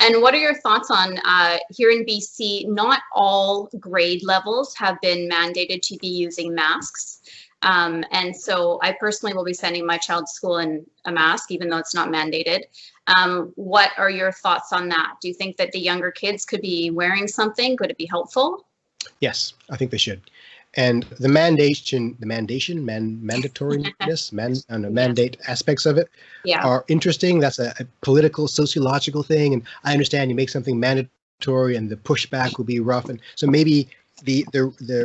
And what are your thoughts on here in BC, not all grade levels have been mandated to be using masks. And so I personally will be sending my child to school in a mask, even though it's not mandated. What are your thoughts on that? Do you think that the younger kids could be wearing something? Could it be helpful? Yes, I think they should. And the mandatoriness, mandate aspects of it are interesting. That's a political, sociological thing. And I understand you make something mandatory and the pushback will be rough. And so maybe the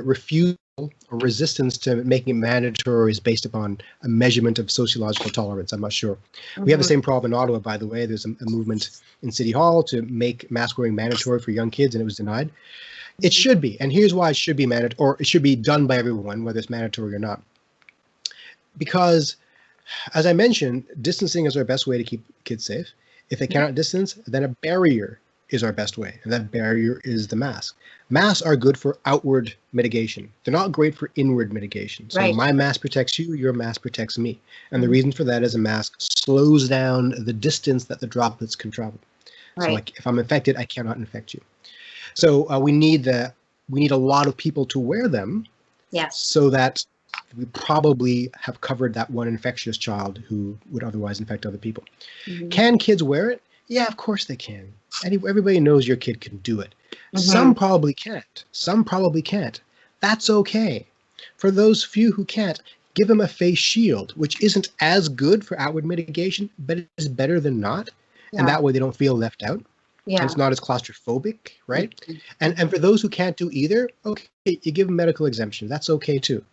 refusal or resistance to making it mandatory is based upon a measurement of sociological tolerance. I'm not sure. We have the same problem in Ottawa, by the way. There's a movement in City Hall to make mask wearing mandatory for young kids, and it was denied. It should be, and here's why it should be mandatory, or it should be done by everyone, whether it's mandatory or not. Because, as I mentioned, distancing is our best way to keep kids safe. If they cannot distance, then a barrier is our best way, and that barrier is the mask. Masks are good for outward mitigation. They're not great for inward mitigation. So my mask protects you, your mask protects me. And the reason for that is a mask slows down the distance that the droplets can travel. So like if I'm infected, I cannot infect you. So we need a lot of people to wear them, so that we probably have covered that one infectious child who would otherwise infect other people. Can kids wear it? Yeah, of course they can. Everybody knows your kid can do it. Some probably can't. Some probably can't. That's okay. For those few who can't, give them a face shield, which isn't as good for outward mitigation, but it is better than not. And that way they don't feel left out. It's not as claustrophobic, right? And for those who can't do either, okay, you give them medical exemption. That's okay too.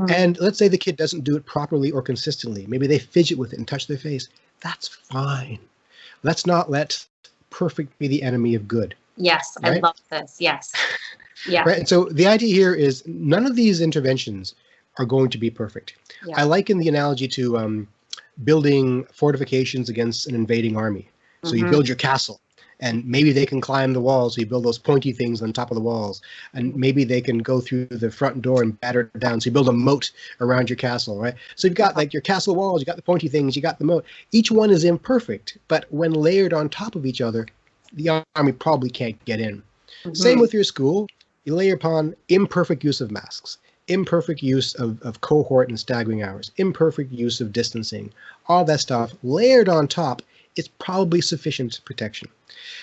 And let's say the kid doesn't do it properly or consistently. Maybe they fidget with it and touch their face. That's fine. Let's not let perfect be the enemy of good. Yes, right? I love this. Yes. Yeah. Right. And so the idea here is none of these interventions are going to be perfect. I liken the analogy to building fortifications against an invading army. So you build your castle. And maybe they can climb the walls. So you build those pointy things on top of the walls. And maybe they can go through the front door and batter it down. So you build a moat around your castle, right? So you've got like your castle walls, you got the pointy things, you got the moat. Each one is imperfect, but when layered on top of each other, the army probably can't get in. Same with your school. You layer upon imperfect use of masks, imperfect use of cohort and staggering hours, imperfect use of distancing, all that stuff layered on top. It's probably sufficient protection.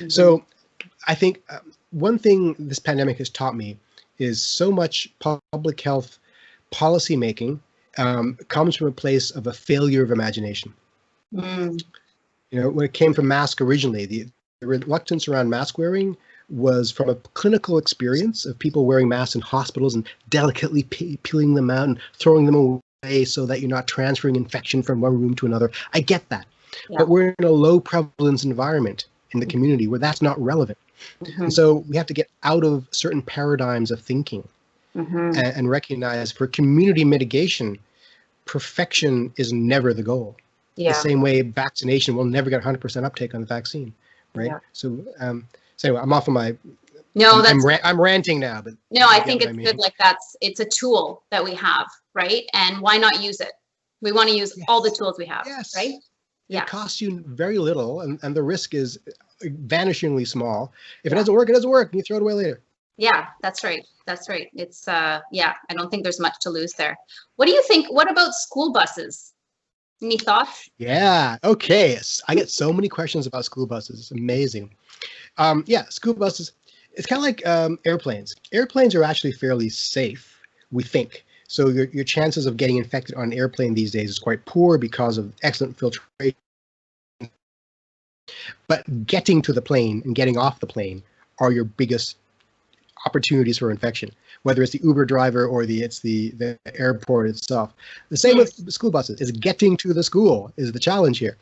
So I think one thing this pandemic has taught me is so much public health policy making comes from a place of a failure of imagination. You know, when it came from masks originally, the reluctance around mask wearing was from a clinical experience of people wearing masks in hospitals and delicately peeling them out and throwing them away so that you're not transferring infection from one room to another. I get that. But we're in a low prevalence environment in the community where that's not relevant. And so we have to get out of certain paradigms of thinking and recognize for community mitigation, perfection is never the goal. The same way vaccination will never get 100% uptake on the vaccine, right? So, so anyway, I'm off of my... No, I'm ranting now, but no, I think it's good. Like it's a tool that we have, right? And why not use it? We want to use all the tools we have, right? It costs you very little, and the risk is vanishingly small. If it doesn't work, it doesn't work, and you throw it away later. Yeah, that's right. That's right. It's I don't think there's much to lose there. What do you think? What about school buses? Any thoughts? Yeah. Okay. I get so many questions about school buses. It's amazing. School buses. It's kind of like airplanes. Airplanes are actually fairly safe, we think. So your chances of getting infected on an airplane these days is quite poor because of excellent filtration. But getting to the plane and getting off the plane are your biggest opportunities for infection, whether it's the Uber driver or it's the airport itself. The same with school buses, is getting to the school is the challenge here.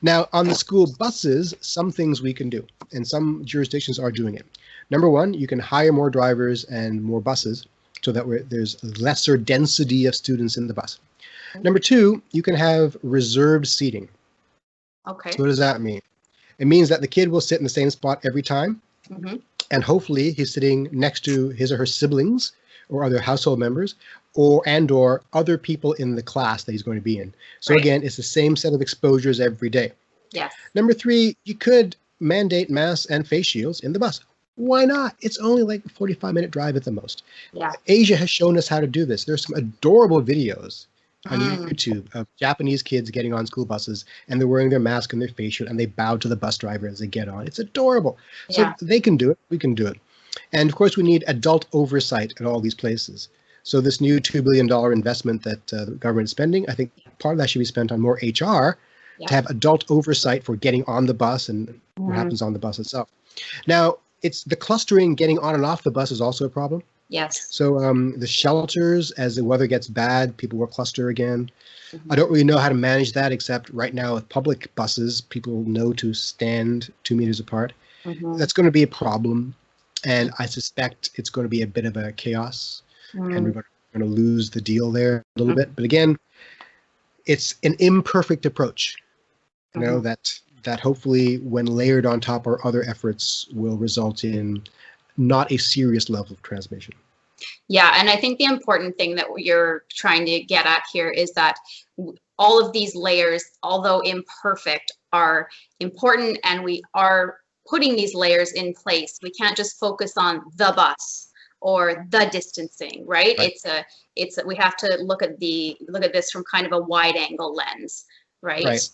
Now, on the school buses, some things we can do, and some jurisdictions are doing it. Number one, you can hire more drivers and more buses, so that there's lesser density of students in the bus. Number two, you can have reserved seating. Okay. So what does that mean? It means that the kid will sit in the same spot every time, and hopefully he's sitting next to his or her siblings or other household members or other people in the class that he's going to be in. So again, it's the same set of exposures every day. Yes. Number three, you could mandate masks and face shields in the bus. Why not? It's only like a 45-minute drive at the most. Yeah. Asia has shown us how to do this. There's some adorable videos on YouTube of Japanese kids getting on school buses, and they're wearing their mask and their face shield, and they bow to the bus driver as they get on. It's adorable. Yeah. So they can do it. We can do it. And of course, we need adult oversight at all these places. So this new $2 billion investment that the government is spending, I think part of that should be spent on more HR to have adult oversight for getting on the bus and what happens on the bus itself. Now, it's the clustering getting on and off the bus is also a problem. Yes. So the shelters, as the weather gets bad, people will cluster again. I don't really know how to manage that, except right now with public buses, people know to stand 2 meters apart. That's going to be a problem. And I suspect it's going to be a bit of a chaos. And we're going to lose the deal there a little bit. But again, it's an imperfect approach, you know, that hopefully when layered on top our other efforts will result in not a serious level of transmission. Yeah, and I think the important thing that you're trying to get at here is that all of these layers, although imperfect, are important, and we are putting these layers in place. We can't just focus on the bus or the distancing, right? We have to look at this from kind of a wide angle lens, right? Right.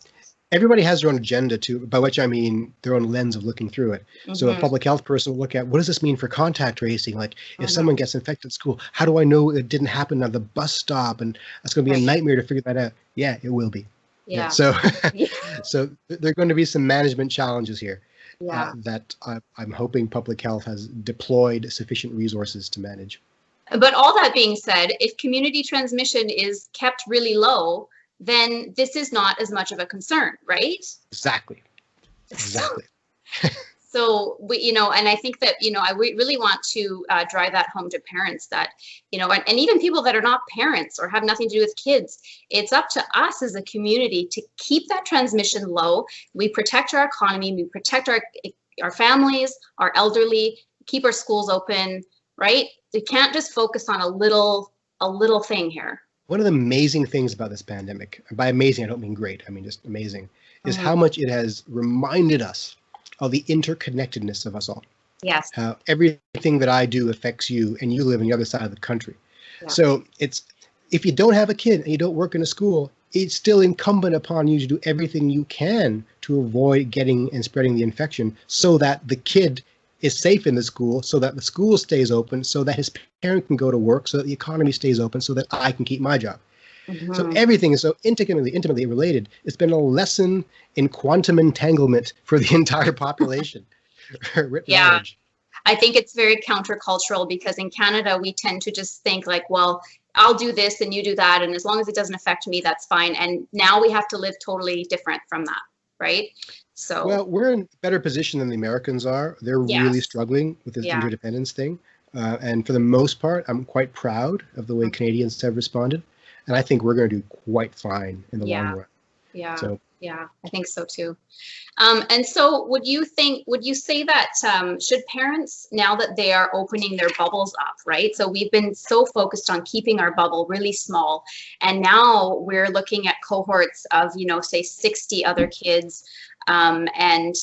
Everybody has their own agenda too, by which I mean their own lens of looking through it. So a public health person will look at, what does this mean for contact tracing? Like if someone gets infected at school, how do I know it didn't happen at the bus stop? And it's going to be a nightmare to figure that out. Yeah, it will be. Yeah. So, so there are going to be some management challenges here that I'm hoping public health has deployed sufficient resources to manage. But all that being said, if community transmission is kept really low, then this is not as much of a concern, right? Exactly. So we, and I think that, I really want to drive that home to parents that, and even people that are not parents or have nothing to do with kids, it's up to us as a community to keep that transmission low. We protect our economy, we protect our families, our elderly, keep our schools open, right? We can't just focus on a little thing here. One of the amazing things about this pandemic, and by amazing, I don't mean great, I mean just amazing, is how much it has reminded us of the interconnectedness of us all. Yes. How everything that I do affects you, and you live on the other side of the country. Yeah. So if you don't have a kid and you don't work in a school, it's still incumbent upon you to do everything you can to avoid getting and spreading the infection so that the kid is safe in the school, so that the school stays open, so that his parent can go to work, so that the economy stays open, so that I can keep my job. So everything is so intimately related. It's been a lesson in quantum entanglement for the entire population. Writ large. I think it's very countercultural because in Canada, we tend to just think like, well, I'll do this and you do that. And as long as it doesn't affect me, that's fine. And now we have to live totally different from that, right? So, well, we're in a better position than the Americans are. They're really struggling with this interdependence thing. And for the most part, I'm quite proud of the way Canadians have responded. And I think we're going to do quite fine in the long run. Yeah. So, yeah, I think so too. And so would you say that should parents, now that they are opening their bubbles up, right? So we've been so focused on keeping our bubble really small. And now we're looking at cohorts of, say 60 other kids. And,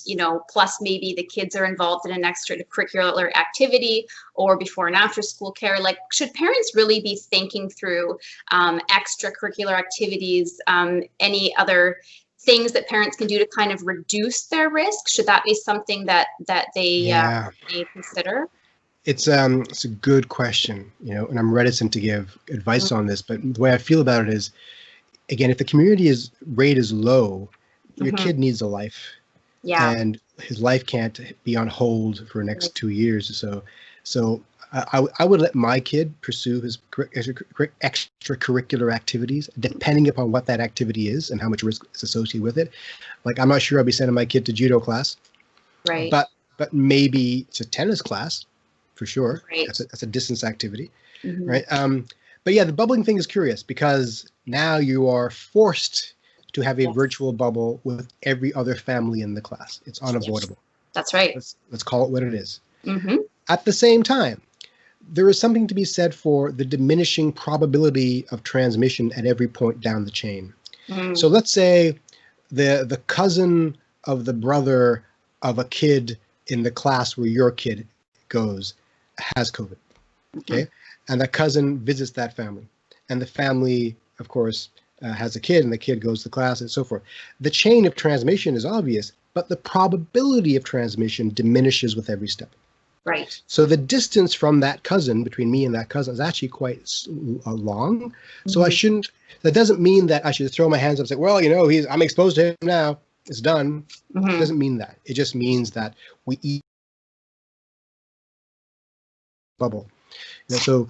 plus maybe the kids are involved in an extracurricular activity or before and after school care. Like, should parents really be thinking through extracurricular activities, any other things that parents can do to kind of reduce their risk? Should that be something that they consider? It's a good question, and I'm reticent to give advice on this, but the way I feel about it is, again, if the community rate is low, your kid needs a life, and his life can't be on hold for the next 2 years or so. I would let my kid pursue his extracurricular activities, depending upon what that activity is and how much risk is associated with it. Like, I'm not sure I'll be sending my kid to judo class, right? But maybe it's a tennis class, for sure. Right. That's a distance activity, right? But yeah, the bubbling thing is curious because now you are forced to have a virtual bubble with every other family in the class. It's unavoidable. That's right. Let's call it what it is. At the same time, there is something to be said for the diminishing probability of transmission at every point down the chain. So let's say the cousin of the brother of a kid in the class where your kid goes has COVID. Okay. And the cousin visits that family, and the family, of course, has a kid, and the kid goes to class and so forth. The chain of transmission is obvious, but the probability of transmission diminishes with every step. Right. So the distance from that cousin, between me and that cousin, is actually quite long. So I shouldn't, that doesn't mean that I should throw my hands up and say, well, you know, I'm exposed to him now, it's done. It doesn't mean that. It just means that we eat bubble. You know, so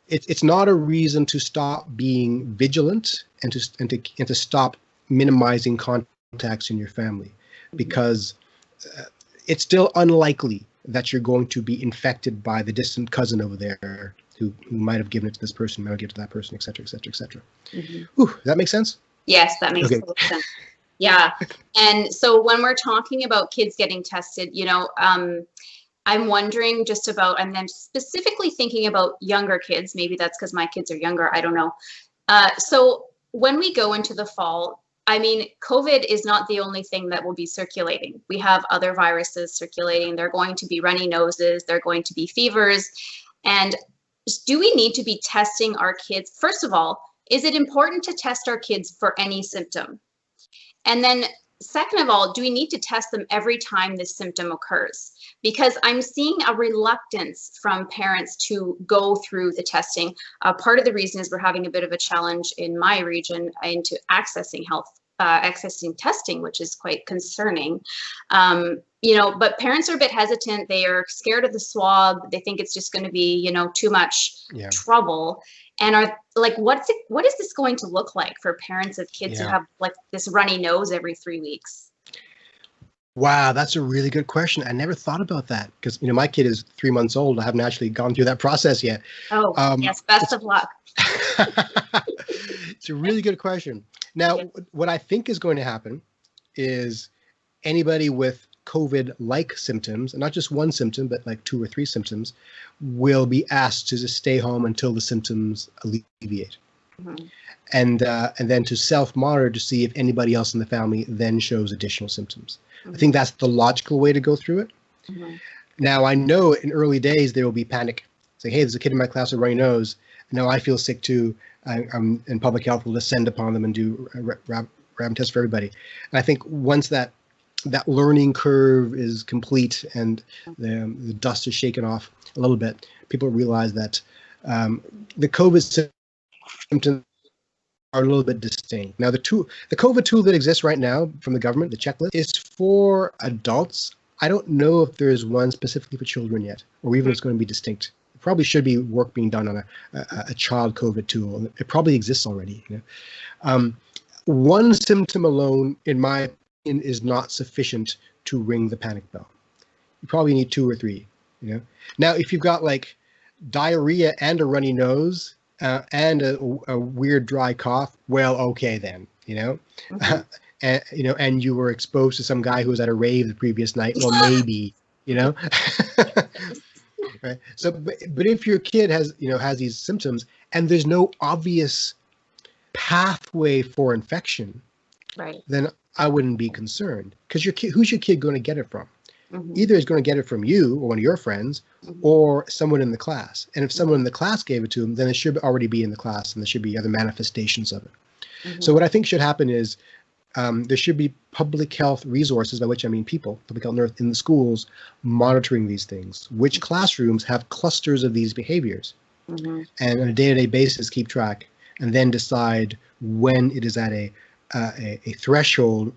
it's not a reason to stop being vigilant and to stop minimizing contacts in your family, because it's still unlikely that you're going to be infected by the distant cousin over there who might have given it to this person, might have given it to that person, et cetera, et cetera, et cetera. Does that make sense? Yes, that makes total sense. Yeah. And so when we're talking about kids getting tested, you know, I'm wondering just about, and I'm specifically thinking about younger kids. Maybe that's because my kids are younger. I don't know. So when we go into the fall, I mean, COVID is not the only thing that will be circulating. We have other viruses circulating. They're going to be runny noses. They're going to be fevers. And do we need to be testing our kids? First of all, is it important to test our kids for any symptom? And then second of all, do we need to test them every time this symptom occurs? Because I'm seeing a reluctance from parents to go through the testing. Part of the reason is we're having a bit of a challenge in my region into accessing accessing testing, which is quite concerning. You know, but parents are a bit hesitant. They are scared of the swab. They think it's just going to be, you know, too much trouble. And are like, what is this going to look like for parents of kids who have like this runny nose every 3 weeks? Wow, that's a really good question. I never thought about that because, you know, my kid is 3 months old. I haven't actually gone through that process yet. Oh, yes. Best of luck. It's a really good question. Now, what I think is going to happen is anybody with COVID-like symptoms, and not just one symptom, but like 2 or 3 symptoms, will be asked to just stay home until the symptoms alleviate. And then to self-monitor to see if anybody else in the family then shows additional symptoms. I think that's the logical way to go through it. Now, I know in early days there will be panic. Say, hey, there's a kid in my class with a runny nose. No, I feel sick too. I'm in public health will descend upon them and do rapid tests for everybody. And I think once that learning curve is complete and the dust is shaken off a little bit, people realize that the COVID symptoms are a little bit distinct. Now, the COVID tool that exists right now from the government, the checklist, is for adults. I don't know if there is one specifically for children yet, or even if it's going to be distinct. There probably should be work being done on a child COVID tool. It probably exists already. You know? One symptom alone, in my opinion, is not sufficient to ring the panic bell. You probably need 2 or 3. You know. Now, if you've got like diarrhea and a runny nose, and a weird dry cough, well, okay then, you know, and you know, and you were exposed to some guy who was at a rave the previous night, well, maybe, you know, right? So, but if your kid has these symptoms and there's no obvious pathway for infection, right, then I wouldn't be concerned, because who's your kid going to get it from? Either is going to get it from you or one of your friends or someone in the class. And if someone in the class gave it to them, then it should already be in the class and there should be other manifestations of it. So what I think should happen is there should be public health resources, by which I mean people, public health nurse in the schools monitoring these things. Which classrooms have clusters of these behaviors? And on a day-to-day basis keep track and then decide when it is at a threshold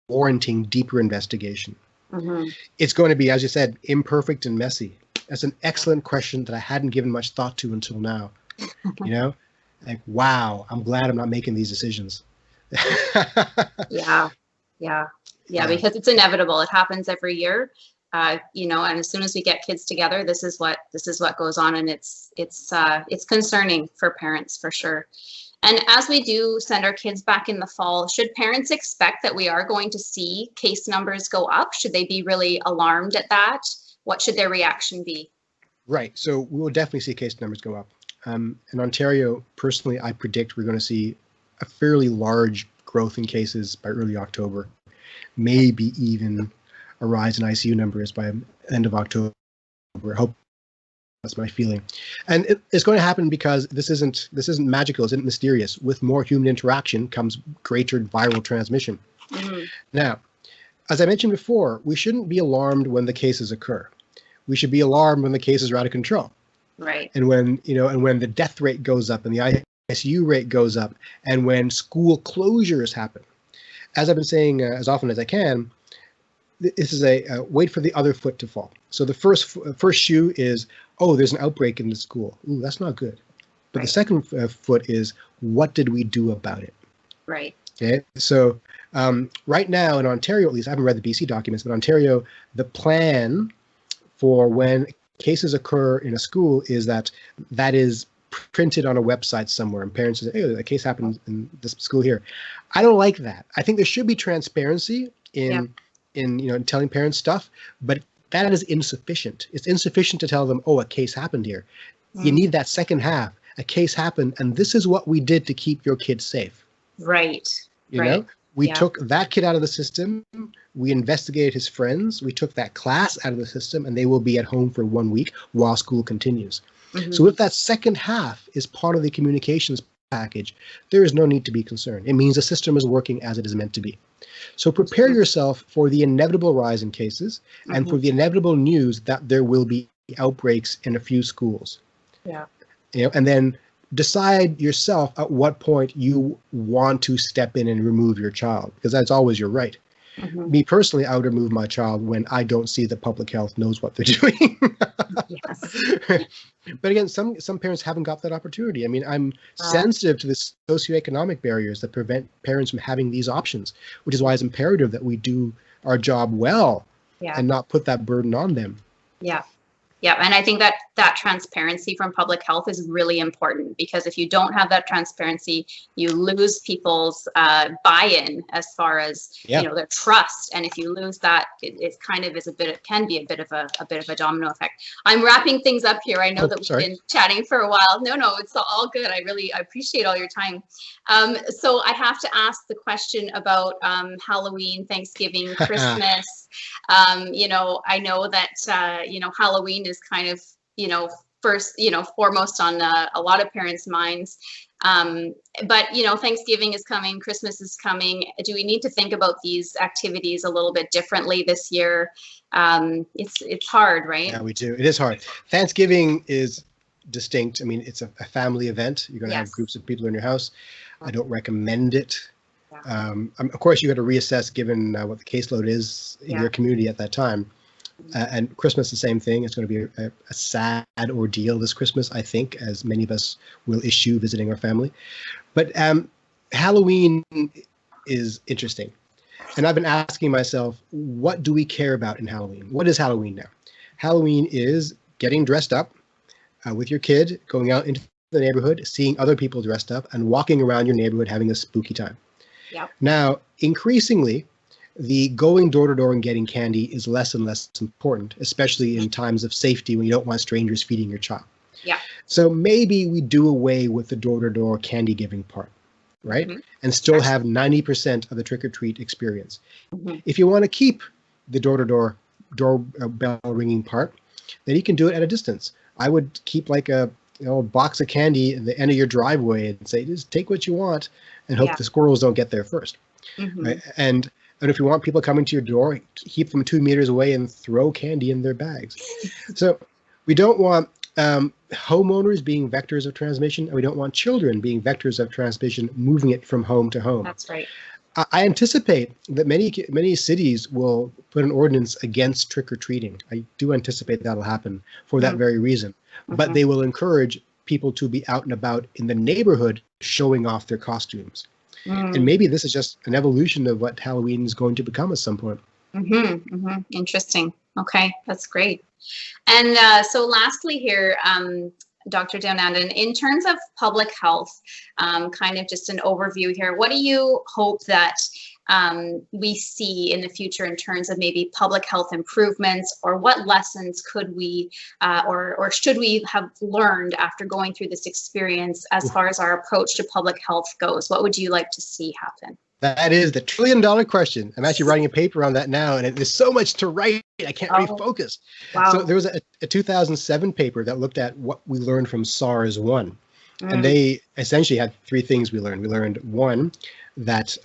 warranting deeper investigation. It's going to be, as you said, imperfect and messy. That's an excellent question that I hadn't given much thought to until now. You know, like, wow, I'm glad I'm not making these decisions. Yeah, because it's inevitable. It happens every year. You know, and as soon as we get kids together, this is what goes on, and it's concerning for parents for sure. And as we do send our kids back in the fall, should parents expect that we are going to see case numbers go up? Should they be really alarmed at that? What should their reaction be? Right. So we will definitely see case numbers go up. In Ontario, personally, I predict we're going to see a fairly large growth in cases by early October, maybe even a rise in ICU numbers by end of October. I hope that's my feeling. And it's going to happen because this isn't magical, it isn't mysterious. With more human interaction comes greater viral transmission. Mm-hmm. Now, as I mentioned before, we shouldn't be alarmed when the cases occur. We should be alarmed when the cases are out of control. Right. And when the death rate goes up and the ICU rate goes up, and when school closures happen. As I've been saying as often as I can, this is a wait for the other foot to fall. So the first shoe is, oh, there's an outbreak in the school. Ooh, that's not good. But the second foot is, what did we do about it? Right. Okay. So right now in Ontario, at least, I haven't read the BC documents, but Ontario, the plan for when cases occur in a school is that is printed on a website somewhere, and parents say, hey, a case happened in this school here. I don't like that. I think there should be transparency in telling parents stuff, but that is insufficient. It's insufficient to tell them, oh, a case happened here. You need that second half. A case happened, and this is what we did to keep your kids safe. Right. You know, we took that kid out of the system. We investigated his friends. We took that class out of the system, and they will be at home for 1 week while school continues. Mm-hmm. So if that second half is part of the communications package, there is no need to be concerned. It means the system is working as it is meant to be. So prepare yourself for the inevitable rise in cases and for the inevitable news that there will be outbreaks in a few schools. Yeah. And then decide yourself at what point you want to step in and remove your child, because that's always your right. Mm-hmm. Me personally, I would remove my child when I don't see that public health knows what they're doing. Yes. But again, some parents haven't got that opportunity. I mean, I'm sensitive to the socioeconomic barriers that prevent parents from having these options, which is why it's imperative that we do our job well and not put that burden on them. Yeah. Yeah, and I think that transparency from public health is really important, because if you don't have that transparency, you lose people's buy-in as far as their trust. And if you lose that, it kind of can be a bit of a domino effect. I'm wrapping things up here. I know that we've been chatting for a while. No, it's all good. I appreciate all your time. So I have to ask the question about Halloween, Thanksgiving, Christmas. I know that Halloween is kind of foremost on a lot of parents' minds, but Thanksgiving is coming, Christmas is coming. Do we need to think about these activities a little bit differently this year? It's hard, right? Yeah, we do. It is hard. Thanksgiving is distinct. I mean, it's a family event. You're going to have groups of people in your house. I don't recommend it. Of course, you got to reassess given what the caseload is in your community at that time. And Christmas, the same thing. It's going to be a sad ordeal this Christmas, I think, as many of us will issue visiting our family. But Halloween is interesting. And I've been asking myself, what do we care about in Halloween? What is Halloween now? Halloween is getting dressed up with your kid, going out into the neighborhood, seeing other people dressed up, and walking around your neighborhood having a spooky time. Yep. Now, increasingly, the going door to door and getting candy is less and less important, especially in times of safety when you don't want strangers feeding your child. Yeah. So maybe we do away with the door to door candy giving part, right? Mm-hmm. And still have 90% of the trick or treat experience. Mm-hmm. If you want to keep the door to door doorbell ringing part, then you can do it at a distance. I would keep like a box of candy at the end of your driveway and say, just take what you want and hope the squirrels don't get there first. Mm-hmm. Right? And if you want people coming to your door, keep them 2 meters away and throw candy in their bags. So we don't want homeowners being vectors of transmission, and we don't want children being vectors of transmission, moving it from home to home. That's right. I anticipate that many cities will put an ordinance against trick-or-treating. I do anticipate that'll happen for that very reason. Mm-hmm. But they will encourage people to be out and about in the neighborhood showing off their costumes. And maybe this is just an evolution of what Halloween is going to become at some point. Mm-hmm, mm-hmm. Interesting. Okay, that's great. And so lastly here, Dr. Deonandan, in terms of public health, kind of just an overview here, what do you hope that we see in the future in terms of maybe public health improvements, or what lessons could we or should we have learned after going through this experience as far as our approach to public health goes? What would you like to see happen? That is the trillion-dollar question. I'm actually writing a paper on that now, and there's so much to write, I can't really focus. Wow. So there was a 2007 paper that looked at what we learned from SARS-1. And they essentially had three things we learned. We learned, one, that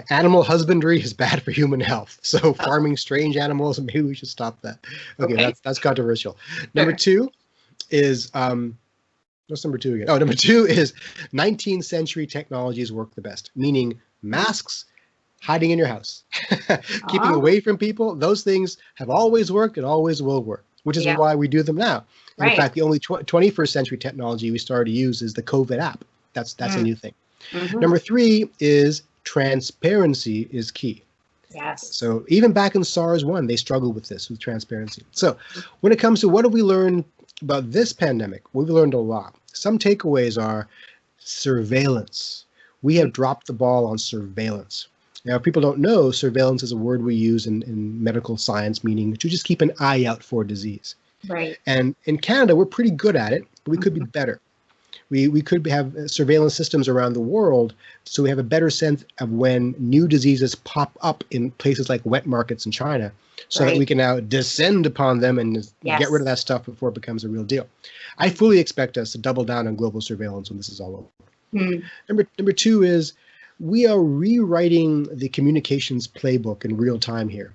animal husbandry is bad for human health. So farming strange animals, maybe we should stop that. Okay. That's controversial. Sure. Number two is... what's number two again? Oh, number two is 19th century technologies work the best, meaning masks, hiding in your house, keeping away from people. Those things have always worked and always will work, which is why we do them now. And in fact, the only 21st century technology we started to use is the COVID app. That's a new thing. Number three is transparency is key. Yes. So even back in SARS-1, they struggled with this, with transparency. So when it comes to what have we learned about this pandemic, we've learned a lot. Some takeaways are surveillance. We have dropped the ball on surveillance. Now, if people don't know, surveillance is a word we use in medical science, meaning to just keep an eye out for disease. Right. And in Canada, we're pretty good at it, but we could be better. We could have surveillance systems around the world, so we have a better sense of when new diseases pop up in places like wet markets in China, so that we can now descend upon them and get rid of that stuff before it becomes a real deal. I fully expect us to double down on global surveillance when this is all over. Number two is we are rewriting the communications playbook in real time here.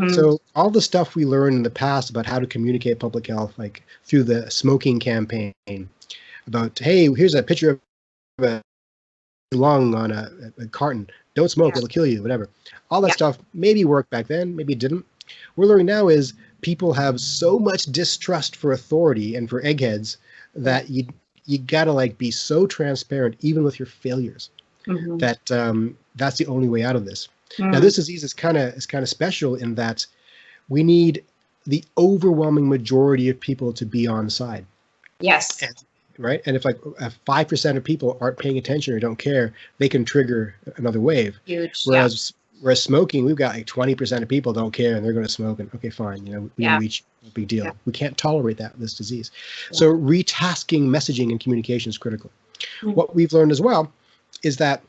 So all the stuff we learned in the past about how to communicate public health, like through the smoking campaign, about, hey, here's a picture of a lung on a carton. Don't smoke, it'll kill you, whatever. All that stuff maybe worked back then, maybe it didn't. What we're learning now is people have so much distrust for authority and for eggheads that you gotta like be so transparent even with your failures. That that's the only way out of this. Now this disease is kind of special in that we need the overwhelming majority of people to be on side. Yes. Right? And if like 5% of people aren't paying attention or don't care, they can trigger another wave. Huge. Whereas smoking, we've got like 20% of people don't care and they're going to smoke, and okay, fine, we can reach, no big deal. We can't tolerate this disease. So retasking messaging and communication is critical. What we've learned as well is that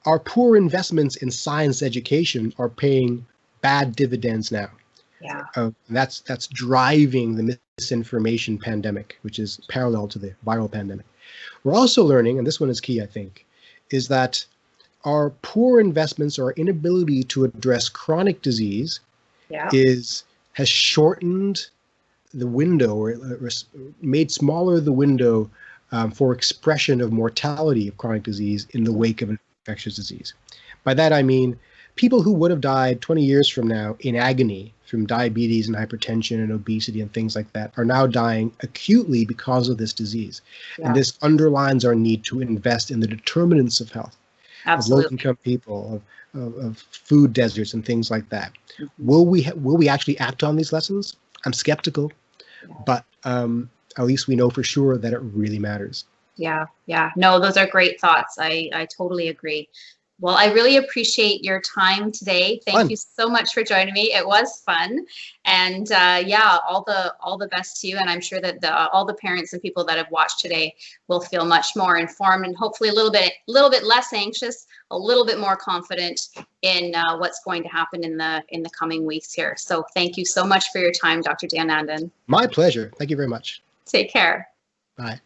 our poor investments in science education are paying bad dividends now. That's driving the misinformation pandemic, which is parallel to the viral pandemic. We're also learning, and this one is key, I think, is that our poor investments, our inability to address chronic disease has shortened the window or made smaller the window for expression of mortality of chronic disease in the wake of infectious disease. By that, I mean people who would have died 20 years from now in agony from diabetes and hypertension and obesity and things like that are now dying acutely because of this disease. And this underlines our need to invest in the determinants of health, of low-income people, of food deserts and things like that. Will we actually act on these lessons? I'm skeptical, but at least we know for sure that it really matters. Yeah. No, those are great thoughts. I totally agree. Well, I really appreciate your time today. Thank you so much for joining me. It was fun, and all the best to you. And I'm sure that all the parents and people that have watched today will feel much more informed and hopefully a little bit less anxious, a little bit more confident in what's going to happen in the coming weeks here. So thank you so much for your time, Dr. Deonandan. My pleasure. Thank you very much. Take care. Bye.